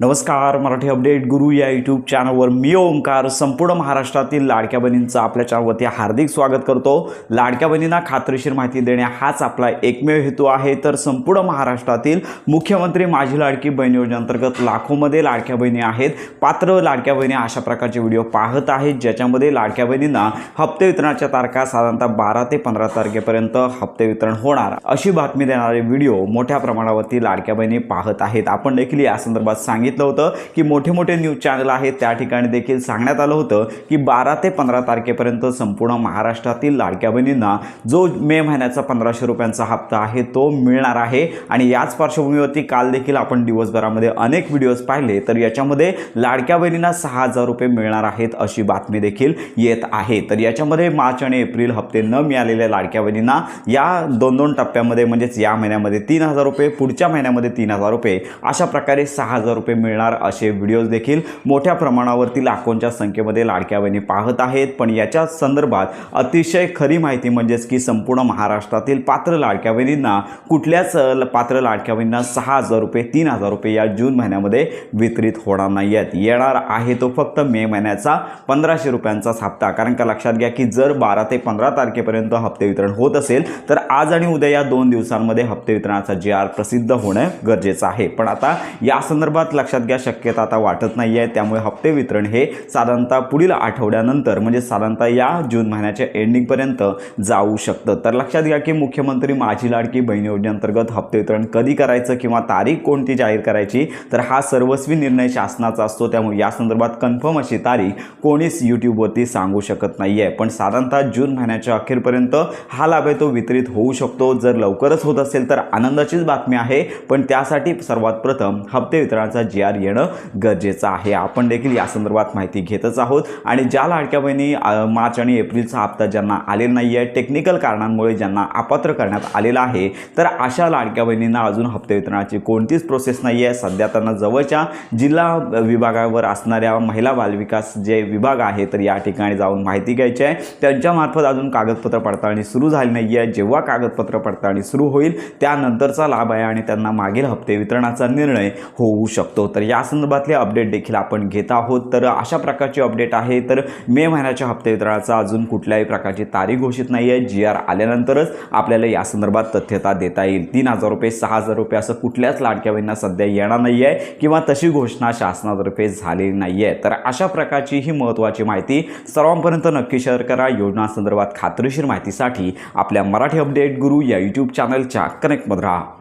नमस्कार, मराठी अपडेट गुरु या यूट्यूब चॅनलवर मी ओंकार संपूर्ण महाराष्ट्रातील लाडक्या बहिणींचं आपल्या चॅनलवरती हार्दिक स्वागत करतो। लाडक्या बहिणींना खात्रीशीर माहिती देणे हाच आपला एकमेव हेतू आहे। तर संपूर्ण महाराष्ट्रातील मुख्यमंत्री माझी लाडकी बहीण योजनेअंतर्गत लाखोमध्ये लाडक्या बहिणी आहेत। पात्र लाडक्या बहिणी अशा प्रकारचे व्हिडिओ पाहत आहेत ज्याच्यामध्ये लाडक्या बहिणींना हप्ते वितरणाच्या तारखा साधारणतः 12 ते 15 तारखेपर्यंत हप्ते वितरण होणार अशी बातमी देणारे व्हिडिओ मोठ्या प्रमाणावरती लाडक्या बहिणी पाहत आहेत। आपण देखील या संदर्भात सांगितलं होतं की मोठे मोठे न्यूज चॅनल आहेत त्या ठिकाणी देखील सांगण्यात आलं होतं की 12 ते 15 तारखेपर्यंत संपूर्ण महाराष्ट्रातील लाडक्या बहिणींना जो मे महिन्याचा 1500 रुपयांचा हप्ता आहे तो मिळणार आहे। आणि याच पार्श्वभूमीवरती काल देखील आपण दिवसभरामध्ये अनेक व्हिडिओज पाहिले तर याच्यामध्ये लाडक्या बहिणींना 6000 रुपये मिळणार आहेत अशी बातमी देखील येत आहे। तर याच्यामध्ये मार्च आणि एप्रिल हप्ते न मिळालेल्या लाडक्या बहिणींना या दोन टप्प्यामध्ये म्हणजेच या महिन्यामध्ये 3000 रुपये, पुढच्या महिन्यामध्ये 3000 रुपये अशा प्रकारे 6000 रुपये मिळणार असे व्हिडिओज देखील मोठ्या प्रमाणावरती लाखोंच्या संख्येमध्ये लाडक्या बहिणी पाहत आहेत। पण याच्या संदर्भात अतिशय खरी माहिती म्हणजेच की संपूर्ण महाराष्ट्रातील पात्र लाडक्या बहिणींना कुठल्याच पात्र लाडक्या बहिणींना 6000 रुपये 3000 रुपये या जून महिन्यामध्ये वितरित होणार नाही आहेत। येणार आहे तो फक्त मे महिन्याचा 1500 रुपयांचाच हप्ता। कारण का लक्षात घ्या की जर 12 ते 15 तारखेपर्यंत हप्ते वितरण होत असेल तर आज आणि उद्या या 2 दिवसांमध्ये हप्ते वितरणाचा GR प्रसिद्ध होणे गरजेचं आहे। पण आता या संदर्भात लक्षात घ्या शक्यता आता वाटत नाही आहे। त्यामुळे हप्ते वितरण हे साधारणतः पुढील आठवड्यानंतर म्हणजे साधारणतः या जून महिन्याच्या एंडिंगपर्यंत जाऊ शकतं। तर लक्षात घ्या की मुख्यमंत्री माझी लाडकी बहीण योजनेअंतर्गत हप्ते वितरण कधी करायचं किंवा तारीख कोणती जाहीर करायची तर हा सर्वस्वी निर्णय शासनाचा असतो। त्यामुळे या संदर्भात कन्फर्म अशी तारीख कोणीच यूट्यूबवरती सांगू शकत नाही आहे। पण साधारणतः जून महिन्याच्या अखेरपर्यंत हा लाभ आहे तो वितरित होऊ शकतो। जर लवकरच होत असेल तर आनंदाचीच बातमी आहे। पण त्यासाठी सर्वात प्रथम हप्ते वितरणाचा GR येणं गरजेचं आहे। आपण देखील या संदर्भात माहिती घेतच आहोत। आणि ज्या लाडक्या बहिणी मार्च आणि एप्रिलचा हप्ता ज्यांना आलेला नाही आहे, टेक्निकल कारणांमुळे ज्यांना अपात्र करण्यात आलेला आहे तर अशा लाडक्या बहिणींना अजून हप्ते वितरणाची कोणतीच प्रोसेस नाही आहे। सध्या त्यांना जवळच्या जिल्हा विभागावर असणाऱ्या महिला बालविकास जे विभाग आहे तर या ठिकाणी जाऊन माहिती घ्यायची आहे। त्यांच्यामार्फत अजून कागदपत्र पडताळणी सुरू झाली नाही आहे। जेव्हा कागदपत्र पडताळणी सुरू होईल त्यानंतरचा लाभ आहे आणि त्यांना मागील हप्ते वितरणाचा निर्णय होऊ शकतो। तर या संदर्भातले अपडेट देखील आपण घेत आहोत। तर अशा प्रकारची अपडेट आहे। तर मे महिन्याच्या हप्ते वितरणाचा अजून कुठल्याही प्रकारची तारीख घोषित नाही आहे। GR आल्यानंतरच आपल्याला या संदर्भात तथ्यता देता येईल। 3000 रुपये 6000 रुपये असं कुठल्याच लाडक्या बहिणींना सध्या येणार नाही आहे किंवा तशी घोषणा शासनातर्फे झालेली नाही आहे। तर अशा प्रकारची ही महत्त्वाची माहिती सर्वांपर्यंत नक्की शेअर करा। योजना संदर्भात खात्रीशीर माहितीसाठी आपल्या मराठी अपडेट गुरु या यूट्यूब चॅनलच्या कनेक्टमध्ये राहा।